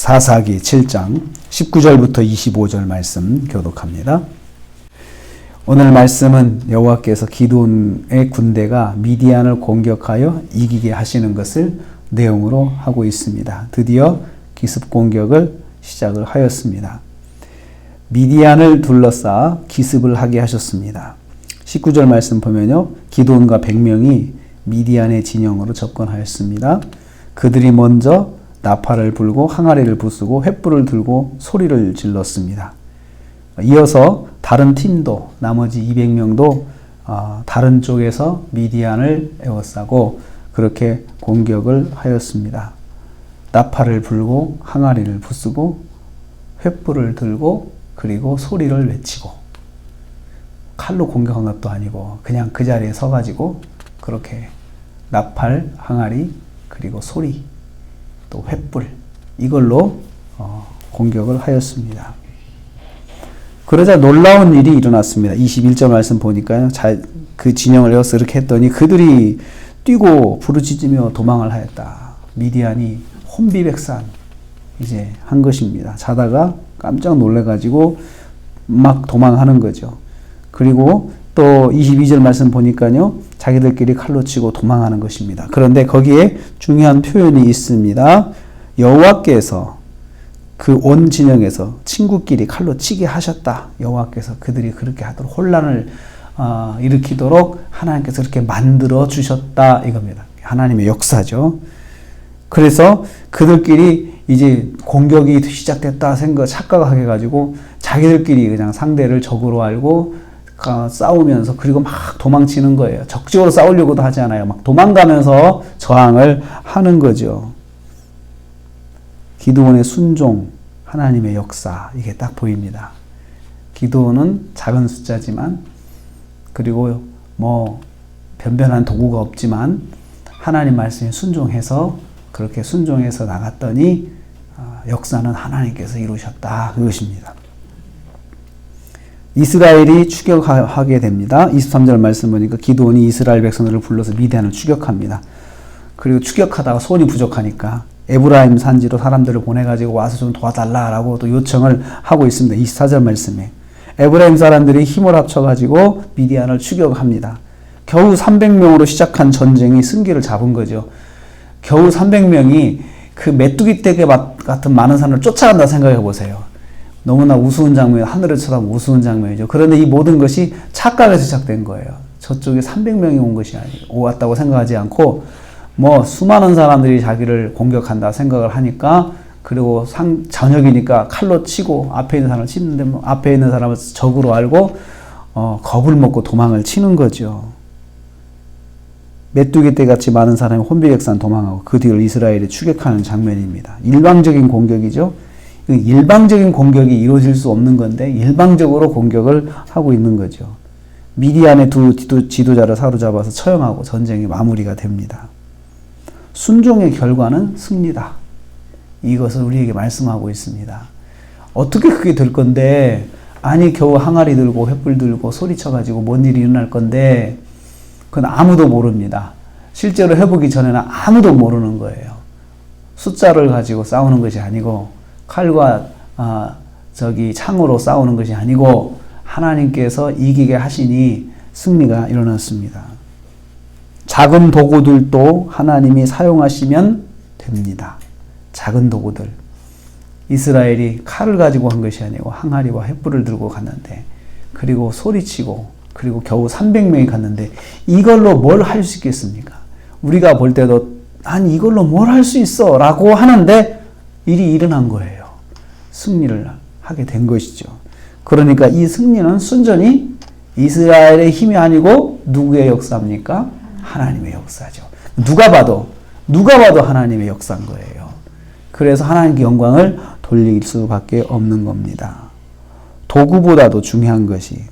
사사기 7장 19절부터 25절 말씀 교독합니다. 오늘 말씀은 여호와께서 기드온의 군대가 미디안을 공격하여 이기게 하시는 것을 내용으로 하고 있습니다. 드디어 기습 공격을 시작을 하였습니다. 미디안을 둘러싸 기습을 하게 하셨습니다. 19절 말씀 보면요, 기드온과 100명이 미디안의 진영으로 접근하였습니다. 그들이 먼저 나팔을 불고 항아리를 부수고 횃불을 들고 소리를 질렀습니다. 이어서 다른 팀도, 나머지 200명도 다른 쪽에서 미디안을 에워싸고 그렇게 공격을 하였습니다. 나팔을 불고 항아리를 부수고 횃불을 들고 그리고 소리를 외치고, 칼로 공격한 것도 아니고 그냥 그 자리에 서가지고 그렇게 나팔, 항아리, 그리고 소리, 또 횃불, 이걸로 공격을 하였습니다. 그러자 놀라운 일이 일어났습니다. 21절 말씀 보니까요, 그 진영을 에워서 이렇게 했더니 그들이 뛰고 부르짖으며 도망을 하였다. 미디안이 혼비백산 이제 한 것입니다. 자다가 깜짝 놀래가지고 막 도망하는 거죠. 그리고 또 22절 말씀 보니까요, 자기들끼리 칼로 치고 도망하는 것입니다. 그런데 거기에 중요한 표현이 있습니다. 여호와께서 그 온 진영에서 친구끼리 칼로 치게 하셨다. 여호와께서 그들이 그렇게 하도록 혼란을 일으키도록 하나님께서 그렇게 만들어 주셨다, 이겁니다. 하나님의 역사죠. 그래서 그들끼리 이제 공격이 시작됐다 착각하게 가지고 자기들끼리 그냥 상대를 적으로 알고 싸우면서, 그리고 막 도망치는 거예요. 적극적으로 싸우려고도 하지 않아요. 막 도망가면서 저항을 하는 거죠. 기드온의 순종, 하나님의 역사, 이게 딱 보입니다. 기드온은 작은 숫자지만, 그리고 변변한 도구가 없지만 하나님 말씀에 순종해서, 그렇게 순종해서 나갔더니 역사는 하나님께서 이루셨다, 그것입니다. 이스라엘이 추격하게 됩니다. 23절 말씀 보니까 기드온이 이스라엘 백성들을 불러서 미디안을 추격합니다. 그리고 추격하다가 손이 부족하니까 에브라임 산지로 사람들을 보내가지고 와서 좀 도와달라라고 또 요청을 하고 있습니다. 24절 말씀에 에브라임 사람들이 힘을 합쳐가지고 미디안을 추격합니다. 겨우 300명으로 시작한 전쟁이 승기를 잡은 거죠. 겨우 300명이 그 메뚜기 떼개 같은 많은 사람을 쫓아간다 생각해 보세요. 너무나 우스운 장면, 하늘을 쳐다보면 우스운 장면이죠. 그런데 이 모든 것이 착각에서 시작된 거예요. 저쪽에 300명이 온 것이 왔다고 생각하지 않고 수많은 사람들이 자기를 공격한다 생각을 하니까, 그리고 저녁이니까 칼로 치고 앞에 있는 사람을 치는데 앞에 있는 사람을 적으로 알고 겁을 먹고 도망을 치는 거죠. 메뚜기 떼같이 많은 사람이 혼비백산 도망하고 그 뒤를 이스라엘이 추격하는 장면입니다. 일방적인 공격이죠. 일방적인 공격이 이루어질 수 없는 건데 일방적으로 공격을 하고 있는 거죠. 미디안의 두 지도자를 사로잡아서 처형하고 전쟁이 마무리가 됩니다. 순종의 결과는 승리다. 이것을 우리에게 말씀하고 있습니다. 어떻게 그게 될 건데, 아니 겨우 항아리 들고 횃불 들고 소리쳐가지고 뭔 일이 일어날 건데, 그건 아무도 모릅니다. 실제로 해보기 전에는 아무도 모르는 거예요. 숫자를 가지고 싸우는 것이 아니고, 칼과 창으로 싸우는 것이 아니고, 하나님께서 이기게 하시니 승리가 일어났습니다. 작은 도구들도 하나님이 사용하시면 됩니다. 작은 도구들. 이스라엘이 칼을 가지고 한 것이 아니고 항아리와 횃불을 들고 갔는데, 그리고 소리치고, 그리고 겨우 300명이 갔는데 이걸로 뭘 할 수 있겠습니까? 우리가 볼 때도 아니 이걸로 뭘 할 수 있어 라고 하는데 일이 일어난 거예요. 승리를 하게 된 것이죠. 그러니까 이 승리는 순전히 이스라엘의 힘이 아니고 누구의 역사입니까? 하나님의 역사죠. 누가 봐도 하나님의 역사인 거예요. 그래서 하나님께 영광을 돌릴 수밖에 없는 겁니다. 도구보다도 중요한 것이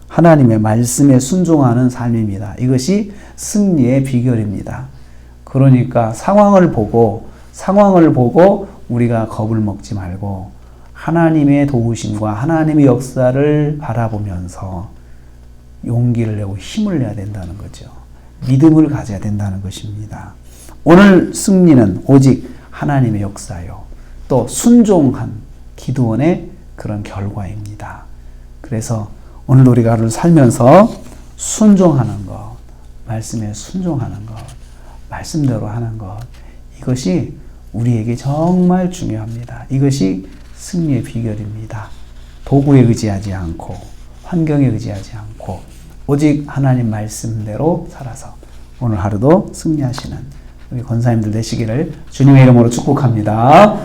하나님의 말씀에 순종하는 삶입니다. 이것이 승리의 비결입니다. 그러니까 상황을 보고 우리가 겁을 먹지 말고 하나님의 도우심과 하나님의 역사를 바라보면서 용기를 내고 힘을 내야 된다는 거죠. 믿음을 가져야 된다는 것입니다. 오늘 승리는 오직 하나님의 역사요. 또 순종한 기드온의 그런 결과입니다. 그래서 오늘 우리가 하루를 살면서 순종하는 것, 말씀에 순종하는 것, 말씀대로 하는 것, 이것이 우리에게 정말 중요합니다. 이것이 승리의 비결입니다. 도구에 의지하지 않고 환경에 의지하지 않고 오직 하나님 말씀대로 살아서 오늘 하루도 승리하시는 우리 권사님들 되시기를 주님의 이름으로 축복합니다.